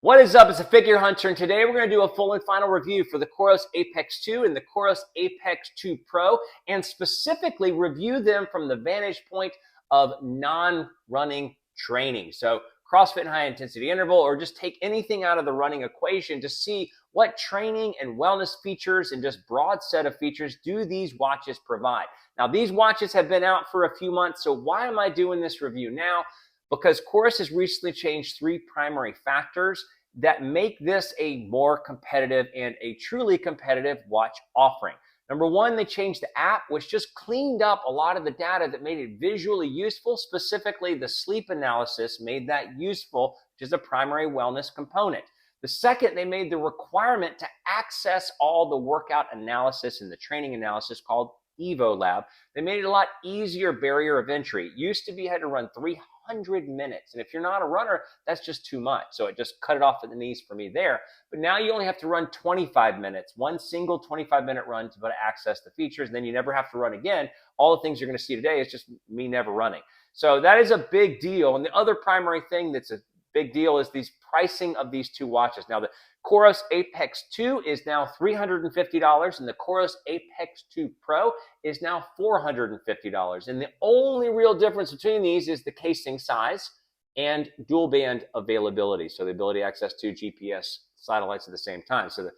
What is up? It's a Figure Hunter, and today we're going to do a full and final review for the Coros Apex 2 and the Coros Apex 2 Pro, and specifically review them from the vantage point of non-running training. So CrossFit and high intensity interval, or just take anything out of the running equation to see what training and wellness features and just broad set of features do these watches provide. Now, these watches have been out for a few months, so why am I doing this review now? Because Coros has recently changed three primary factors that make this a more competitive and a truly competitive watch offering. Number one, they changed the app, which just cleaned up a lot of the data that made it visually useful. Specifically, the sleep analysis made that useful, which is a primary wellness component. The second, they made the requirement to access all the workout analysis and the training analysis called Evo Lab. They made it a lot easier barrier of entry. It used to be you had to run 300 minutes. And if you're not a runner, that's just too much. So it just cut it off at the knees for me there. But now you only have to run 25 minutes, one single 25-minute run to be able to access the features. And then you never have to run again. All the things you're going to see today is just me never running. So that is a big deal. And the other primary thing that's a big deal is these pricing of these two watches. Now, the Coros Apex 2 is now $350, and the Coros Apex 2 Pro is now $450. And the only real difference between these is the casing size and dual band availability. So the ability to access two GPS satellites at the same time. So the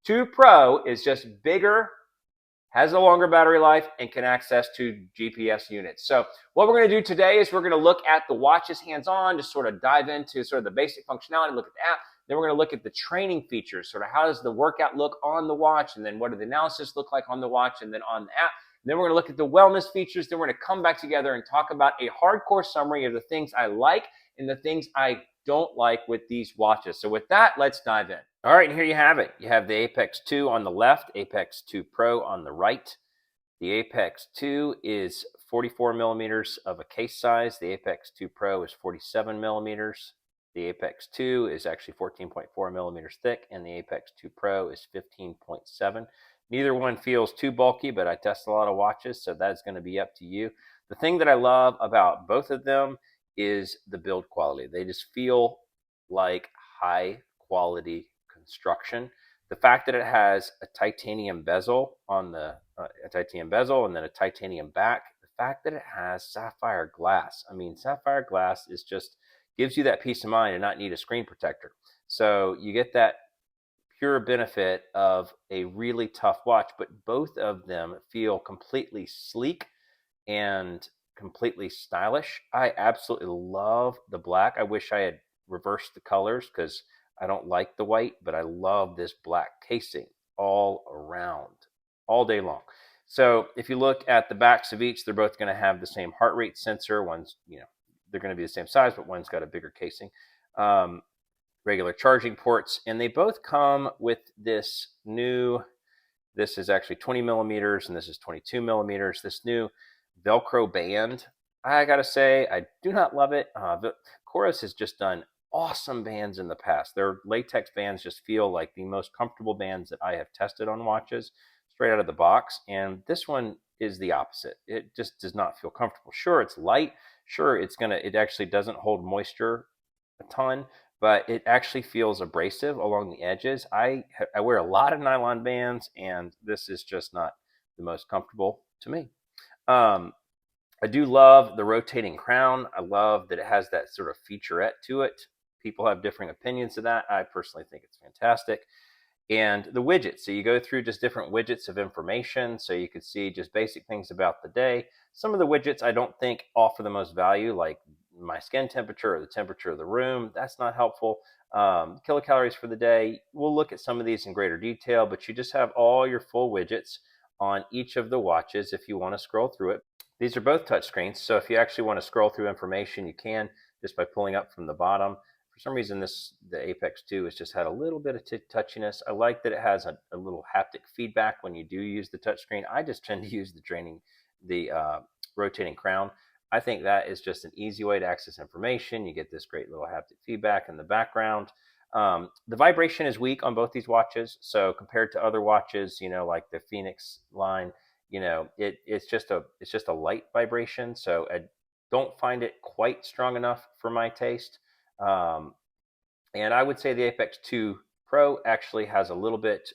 2 Pro is just bigger, has a longer battery life, and can access two GPS units. So what we're going to do today is we're going to look at the watches hands-on, just sort of dive into sort of the basic functionality, look at the app. Then we're going to look at the training features, sort of how does the workout look on the watch, and then what do the analysis look like on the watch and then on the app. And then we're going to look at the wellness features. Then we're going to come back together and talk about a hardcore summary of the things I like and the things I don't like with these watches. So with that, let's dive in. All right, and here you have it. You have the Apex 2 on the left, Apex 2 Pro on the right. The Apex 2 is 44 millimeters of a case size. The Apex 2 Pro is 47 millimeters. The Apex 2 is actually 14.4 millimeters thick, and the Apex 2 Pro is 15.7. Neither one feels too bulky, but I test a lot of watches, so that's going to be up to you. The thing that I love about both of them is the build quality. They just feel like high quality construction. The fact that it has a titanium bezel on the a titanium bezel and then a titanium back. The fact that it has sapphire glass. I mean, sapphire glass is just gives you that peace of mind and not need a screen protector. So you get that pure benefit of a really tough watch, but both of them feel completely sleek and completely stylish. I absolutely love the black. I wish I had reversed the colors because I don't like the white, but I love this black casing all around, all day long. So if you look at the backs of each, they're both going to have the same heart rate sensor. One's, they're going to be the same size, but one's got a bigger casing. Regular charging ports, and they both come with this is actually 20 millimeters, and this is 22 millimeters. This new Velcro band, I gotta say, I do not love it. Coros has just done awesome bands in the past. Their latex bands just feel like the most comfortable bands that I have tested on watches straight out of the box. And this one is the opposite. It just does not feel comfortable. Sure, it's light. Sure, it actually doesn't hold moisture a ton, but it actually feels abrasive along the edges. I wear a lot of nylon bands, and this is just not the most comfortable to me. I do love the rotating crown. I love that it has that sort of featurette to it. People have differing opinions of that. I personally think it's fantastic. And the widgets. So you go through just different widgets of information. So you could see just basic things about the day. Some of the widgets I don't think offer the most value, like my skin temperature or the temperature of the room. That's not helpful. Kilocalories for the day. We'll look at some of these in greater detail, but you just have all your full widgets on each of the watches if you want to scroll through it. These are both touch screens, so if you actually want to scroll through information, you can just by pulling up from the bottom. For some reason, the Apex 2 has just had a little bit of touchiness. I like that it has a little haptic feedback when you do use the touch screen. I just tend to use the rotating crown. I think that is just an easy way to access information. You get this great little haptic feedback in the background. The vibration is weak on both these watches, so compared to other watches, like the Phoenix line, it's just a light vibration. So I don't find it quite strong enough for my taste. And I would say the Apex 2 Pro actually has a little bit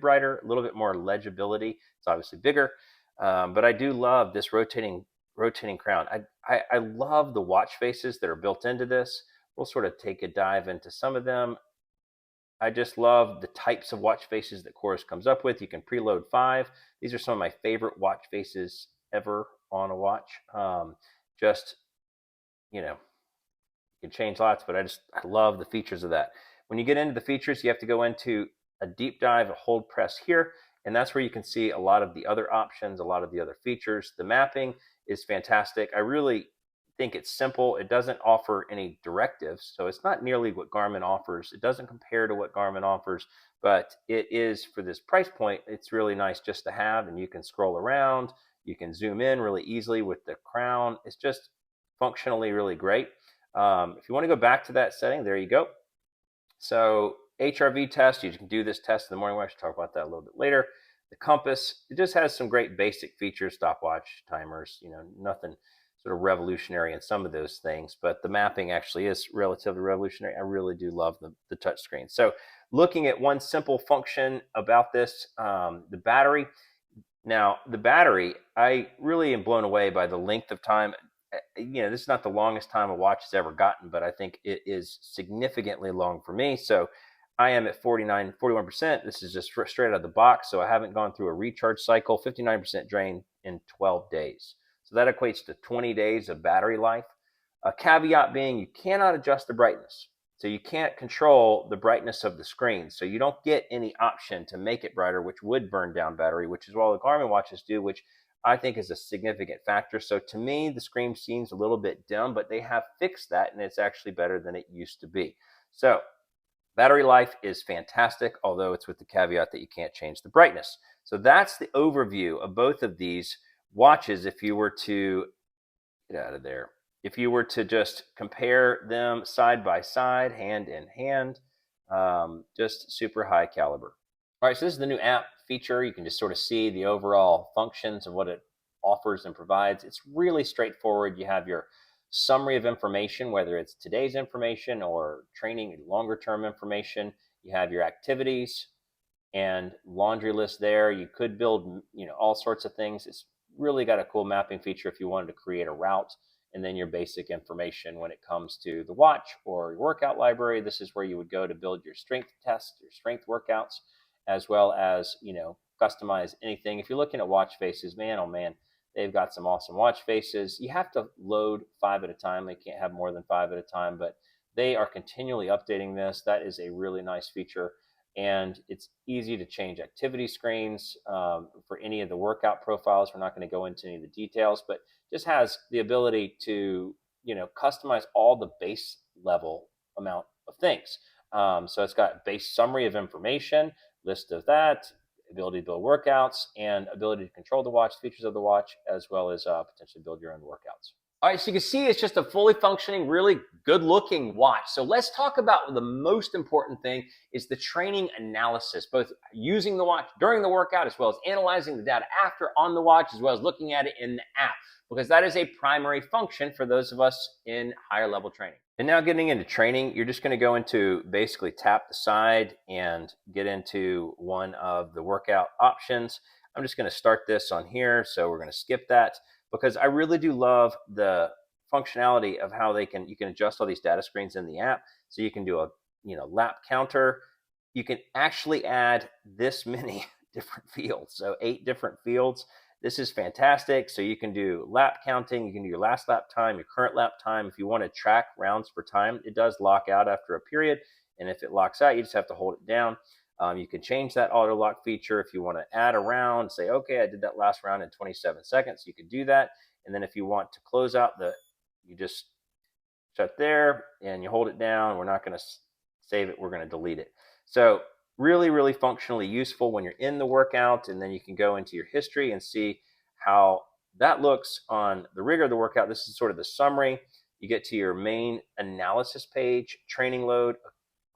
brighter, a little bit more legibility. It's obviously bigger, but I do love this rotating crown. I love the watch faces that are built into this. We'll sort of take a dive into some of them. I just love the types of watch faces that Coros comes up with. You can preload 5. These are some of my favorite watch faces ever on a watch. Just, you know, you can change lots, but I love the features of that. When you get into the features, you have to go into a deep dive, a hold press here, and that's where you can see a lot of the other options, a lot of the other features. The mapping is fantastic. I really think it's simple. It doesn't offer any directives, so it's not nearly what Garmin offers. It doesn't compare to what Garmin offers, but it is, for this price point, it's really nice just to have, and you can scroll around. You can zoom in really easily with the crown. It's just functionally really great. If you want to go back to that setting, there you go. So HRV test, you can do this test in the morning. I should talk about that a little bit later. The compass, it just has some great basic features, stopwatch, timers, nothing sort of revolutionary in some of those things, but the mapping actually is relatively revolutionary. I really do love the touch screen. So looking at one simple function about this, the battery. Now, the battery, I really am blown away by the length of time. This is not the longest time a watch has ever gotten, but I think it is significantly long for me. So I am at 41%. This is just straight out of the box. So I haven't gone through a recharge cycle. 59% drain in 12 days. So that equates to 20 days of battery life. A caveat being you cannot adjust the brightness. So you can't control the brightness of the screen. So you don't get any option to make it brighter, which would burn down battery, which is what all the Garmin watches do, which I think is a significant factor. So to me, the screen seems a little bit dim, but they have fixed that, and it's actually better than it used to be. So battery life is fantastic, although it's with the caveat that you can't change the brightness. So that's the overview of both of these watches. If you were to get out of there, if you were to just compare them side by side, hand in hand, just super high caliber. All right, so this is the new app feature. You can just sort of see the overall functions of what it offers and provides. It's really straightforward. You have your summary of information, whether it's today's information or training longer term information. You have your activities and laundry list there. You could build, all sorts of things. It's really got a cool mapping feature if you wanted to create a route, and then your basic information when it comes to the watch or your workout library. This is where you would go to build your strength tests, your strength workouts, as well as, customize anything. If you're looking at watch faces, man, oh man, they've got some awesome watch faces. You have to load 5 at a time. They can't have more than 5 at a time, but they are continually updating this. That is a really nice feature. And it's easy to change activity screens for any of the workout profiles. We're not going to go into any of the details, but just has the ability to customize all the base level amount of things. So it's got base summary of information, list of that, ability to build workouts, and ability to control the watch, features of the watch, as well as potentially build your own workouts. All right, so you can see it's just a fully functioning, really good-looking watch. So let's talk about the most important thing is the training analysis, both using the watch during the workout as well as analyzing the data after on the watch, as well as looking at it in the app, because that is a primary function for those of us in higher level training. And now getting into training, you're just going to go into basically tap the side and get into one of the workout options. I'm just going to start this on here, so we're going to skip that, because I really do love the functionality of how you can adjust all these data screens in the app. So you can do a lap counter. You can actually add this many different fields, so 8 different fields. This is fantastic. So you can do lap counting, you can do your last lap time, your current lap time. If you want to track rounds for time, it does lock out after a period, and if it locks out, you just have to hold it down. You can change that auto lock feature if you want to add a round, say, okay, I did that last round in 27 seconds. You can do that. And then if you want to close out you just shut there and you hold it down. We're not going to save it. We're going to delete it. So really, really functionally useful when you're in the workout. And then you can go into your history and see how that looks on the rigor of the workout. This is sort of the summary. You get to your main analysis page, training load,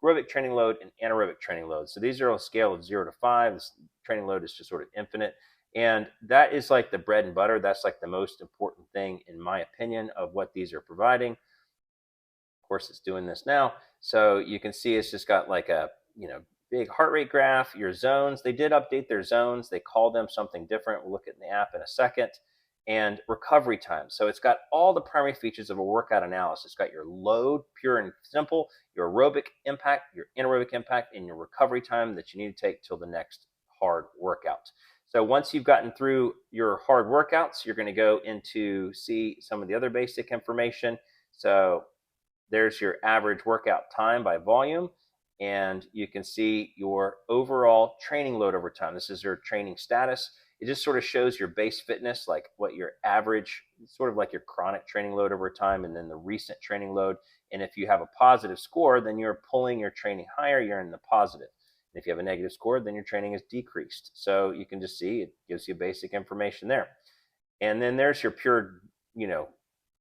aerobic training load, and anaerobic training load. So these are on a scale of 0 to 5. This training load is just sort of infinite. And that is like the bread and butter. That's like the most important thing, in my opinion, of what these are providing. Of course, it's doing this now. So you can see it's just got like a, big heart rate graph, your zones. They did update their zones. They call them something different. We'll look at in the app in a second. And recovery time. So it's got all the primary features of a workout analysis. It's got your load, pure and simple, your aerobic impact, your anaerobic impact, and your recovery time that you need to take till the next hard workout. So once you've gotten through your hard workouts, you're going to go into see some of the other basic information. So there's your average workout time by volume, and you can see your overall training load over time. This is your training status. It just sort of shows your base fitness, like what your average, sort of like your chronic training load over time, and then the recent training load. And if you have a positive score, then you're pulling your training higher, you're in the positive. And if you have a negative score, then your training is decreased. So you can just see it gives you basic information there. And then there's your pure,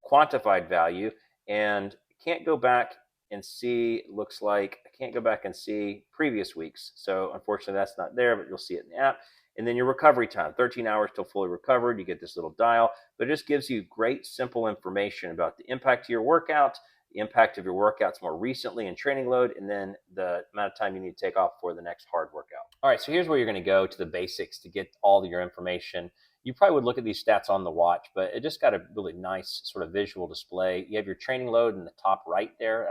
quantified value. And can't go back and see, looks like I can't go back and see previous weeks. So unfortunately that's not there, but you'll see it in the app. And then your recovery time, 13 hours till fully recovered. You get this little dial, but it just gives you great simple information about the impact of your workout, the impact of your workouts more recently in training load, and then the amount of time you need to take off for the next hard workout. All right, so here's where you're going to go to the basics to get all of your information. You probably would look at these stats on the watch, but it just got a really nice sort of visual display. You have your training load in the top right there.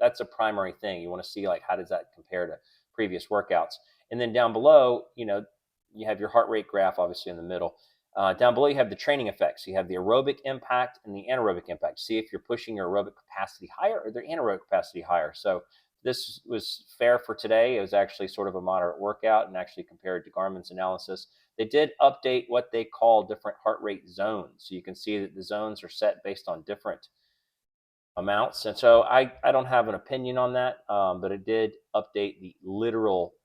That's a primary thing. You want to see like how does that compare to previous workouts. And then down below, you have your heart rate graph obviously in the middle. Down below, you have the training effects. You have the aerobic impact and the anaerobic impact. See if you're pushing your aerobic capacity higher or their anaerobic capacity higher. So this was fair for today. It was actually sort of a moderate workout, and actually compared to Garmin's analysis, they did update what they call different heart rate zones. So you can see that the zones are set based on different amounts. And so I don't have an opinion on that, but it did update the literal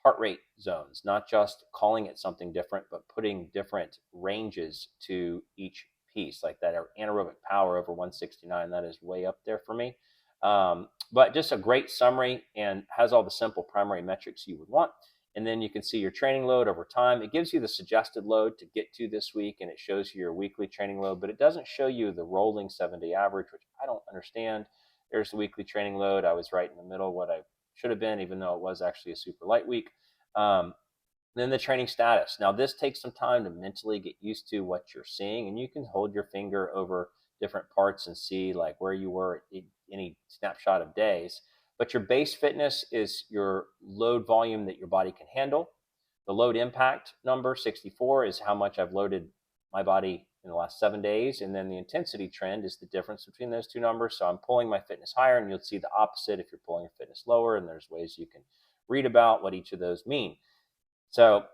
heart rate zones, not just calling it something different, but putting different ranges to each piece, like that anaerobic power over 169. That is way up there for me. But just a great summary, and has all the simple primary metrics you would want. And then you can see your training load over time. It gives you the suggested load to get to this week, and it shows you your weekly training load, but it doesn't show you the rolling 7-day average, which I don't understand. There's the weekly training load. I was right in the middle of what I should have been, even though it was actually a super light week. Then the training status. Now this takes some time to mentally get used to what you're seeing, and you can hold your finger over different parts and see like where you were at any snapshot of days. But your base fitness is your load volume that your body can handle. The load impact number, 64, is how much I've loaded my body in the last 7 days. And then the intensity trend is the difference between those two numbers. So I'm pulling my fitness higher, and you'll see the opposite if you're pulling your fitness lower. And there's ways you can read about what each of those mean. So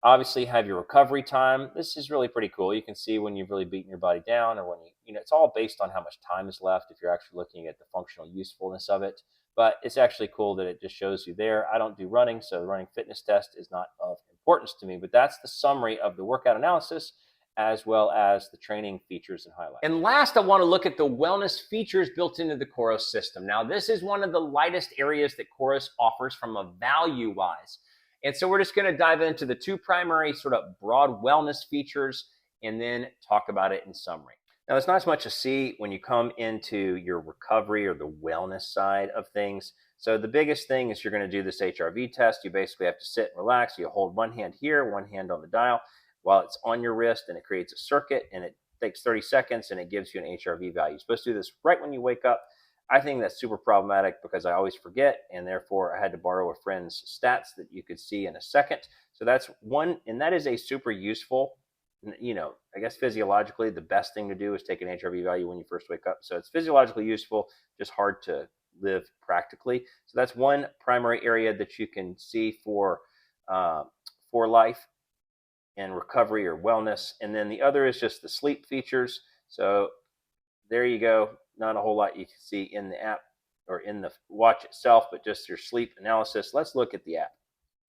obviously have your recovery time. This is really pretty cool. You can see when you've really beaten your body down, or when it's all based on how much time is left if you're actually looking at the functional usefulness of it. But it's actually cool that it just shows you there. I don't do running, so the running fitness test is not of importance to me, but that's the summary of the workout analysis, as well as the training features and highlights. And last, I want to look at the wellness features built into the Coros system. Now, this is one of the lightest areas that Coros offers from a value-wise. And so we're just going to dive into the two primary sort of broad wellness features and then talk about it in summary. Now, there's not as much to see when you come into your recovery or the wellness side of things. So the biggest thing is you're going to do this HRV test. You basically have to sit and relax. You hold one hand here, one hand on the dial while it's on your wrist, and it creates a circuit, and it takes 30 seconds, and it gives you an HRV value. You're supposed to do this right when you wake up. I think that's super problematic because I always forget, and therefore I had to borrow a friend's stats that you could see in a second. So that's one, and that is a super useful, I guess physiologically the best thing to do is take an HRV value when you first wake up. So it's physiologically useful, just hard to live practically. So that's one primary area that you can see for life and recovery or wellness. And then the other is just the sleep features. So there you go. Not a whole lot you can see in the app or in the watch itself, but just your sleep analysis. Let's look at the app.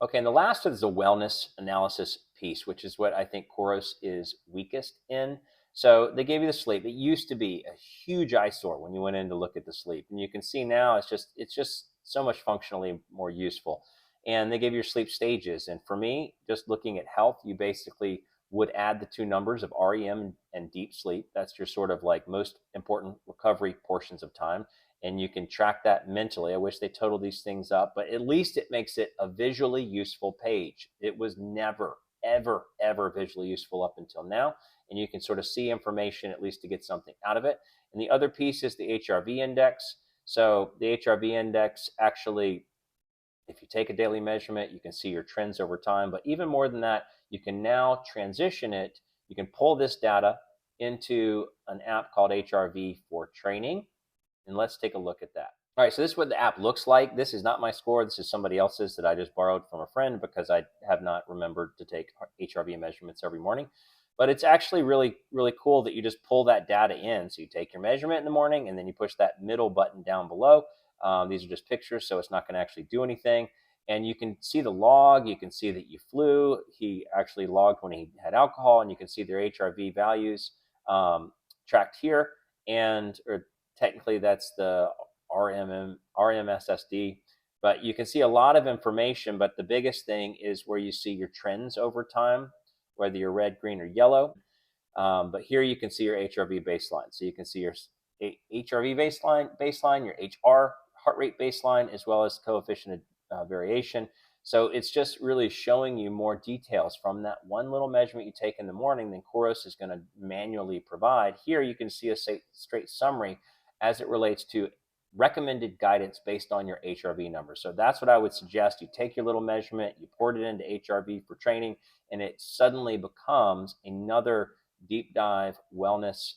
Okay, and the last is the wellness analysis piece, which is what I think Coros is weakest in. So they gave you the sleep. It used to be a huge eyesore when you went in to look at the sleep. And you can see now it's just so much functionally more useful. And they give you your sleep stages. And for me, just looking at health, you basically would add the two numbers of REM and deep sleep. That's your sort of like most important recovery portions of time. and you can track that mentally. I wish they totaled these things up, but at least it makes it a visually useful page. It was never, ever, ever visually useful up until now, and you can sort of see information at least to get something out of it. And the other piece is the HRV index. So the HRV index actually, if you take a daily measurement, you can see your trends over time. But even more than that, you can now transition it. You can pull this data into an app called HRV for training. And let's take a look at that. All right, so this is what the app looks like. This is not my score. This is somebody else's that I just borrowed from a friend because I have not remembered to take HRV measurements every morning. But it's actually really, really cool that you just pull that data in. So you take your measurement in the morning and then you push that middle button down below. These are just pictures, so it's not going to actually do anything. And you can see the log. You can see that you flew. He actually logged when he had alcohol, and you can see their HRV values tracked here. Or technically, that's the RMSSD. But you can see a lot of information. But the biggest thing is where you see your trends over time, whether you're red, green, or yellow. But here you can see your HRV baseline. So you can see your HRV baseline, your HR heart rate baseline, as well as coefficient of variation. So it's just really showing you more details from that one little measurement you take in the morning than Coros is going to manually provide. Here you can see a straight summary as it relates to recommended guidance based on your HRV number. So that's what I would suggest. You take your little measurement, you port it into HRV for training, and it suddenly becomes another deep dive wellness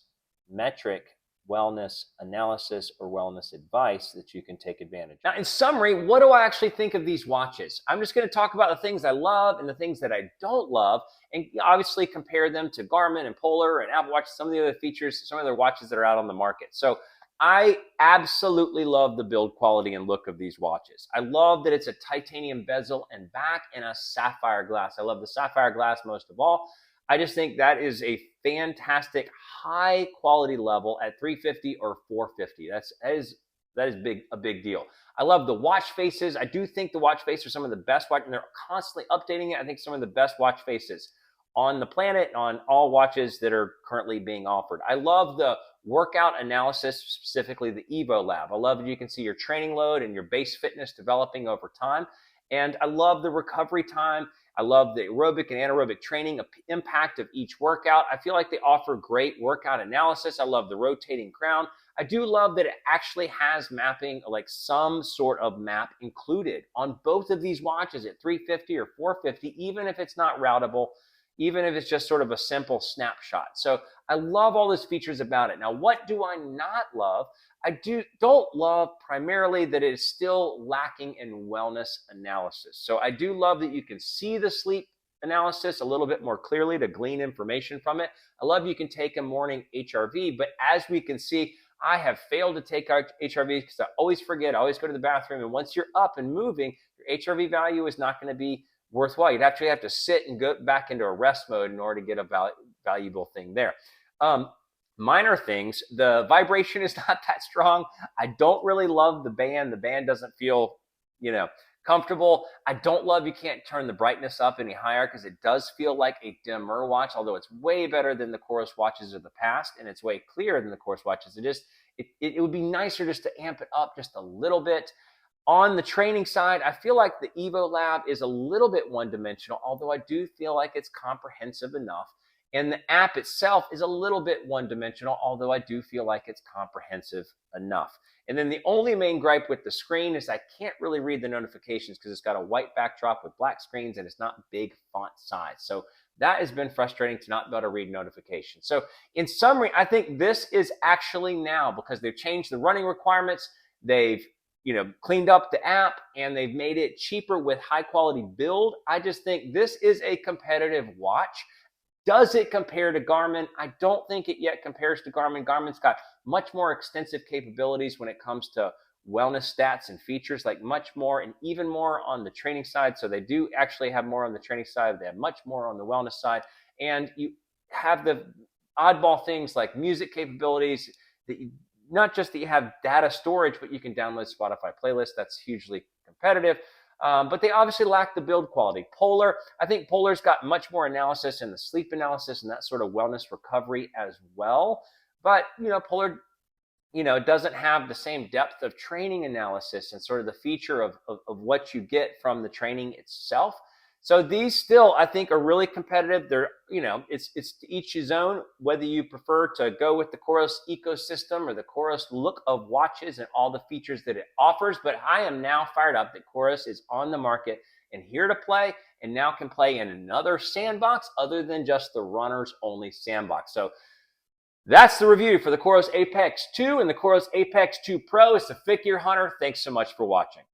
metric, wellness analysis, or wellness advice that you can take advantage of. Now, in summary, what do I actually think of these watches? I'm just going to talk about the things I love and the things that I don't love, and obviously compare them to Garmin and Polar and Apple Watch, some of the other features, some of the watches that are out on the market. So I absolutely love the build quality and look of these watches. I love that it's a titanium bezel and back and a sapphire glass. I love the sapphire glass most of all. I just think that is a fantastic high quality level at 350 or 450. That is a big deal. I love the watch faces. I do think the watch faces are some of the best watch, and they're constantly updating it. I think some of the best watch faces on the planet, on all watches that are currently being offered. I love the workout analysis, specifically the Evo Lab. I love that you can see your training load and your base fitness developing over time. And I love the recovery time. I love the aerobic and anaerobic training impact of each workout. I feel like they offer great workout analysis. I love the rotating crown. I do love that it actually has mapping, like some sort of map included on both of these watches at 350 or 450, even if it's not routable, even if it's just sort of a simple snapshot. So I love all those features about it. Now, what do I not love? I don't love primarily that it is still lacking in wellness analysis. So I do love that you can see the sleep analysis a little bit more clearly to glean information from it. I love you can take a morning HRV, but as we can see, I have failed to take our HRV because I always forget. I always go to the bathroom, and once you're up and moving, your HRV value is not going to be worthwhile. You'd actually have to sit and go back into a rest mode in order to get a valuable thing there. Minor things, the vibration is not that strong. I don't really love the band. The band doesn't feel, comfortable. I don't love you can't turn the brightness up any higher because it does feel like a dimmer watch, although it's way better than the Coros watches of the past, and it's way clearer than the Coros watches. It would be nicer just to amp it up just a little bit. On the training side, I feel like the Evo Lab is a little bit one-dimensional, although I do feel like it's comprehensive enough. And the app itself is a little bit one-dimensional, although I do feel like it's comprehensive enough. And then the only main gripe with the screen is I can't really read the notifications because it's got a white backdrop with black screens and it's not big font size. So that has been frustrating to not be able to read notifications. So in summary, I think this is actually now, because they've changed the running requirements, they've cleaned up the app, and they've made it cheaper with high quality build. I just think this is a competitive watch. Does it compare to Garmin? I don't think it yet compares to Garmin. Garmin's got much more extensive capabilities when it comes to wellness stats and features, like much more and even more on the training side. So they do actually have more on the training side. They have much more on the wellness side. And you have the oddball things like music capabilities, not just that you have data storage, but you can download Spotify playlists. That's hugely competitive. But they obviously lack the build quality. Polar, I think Polar's got much more analysis in the sleep analysis and that sort of wellness recovery as well. But, Polar it doesn't have the same depth of training analysis and sort of the feature of what you get from the training itself. So these still, I think, are really competitive. They're, it's to each his own, whether you prefer to go with the Coros ecosystem or the Coros look of watches and all the features that it offers. But I am now fired up that Coros is on the market and here to play, and now can play in another sandbox other than just the runners only sandbox. So that's the review for the Coros Apex 2 and the Coros Apex 2 Pro. It's the Figure Hunter. Thanks so much for watching.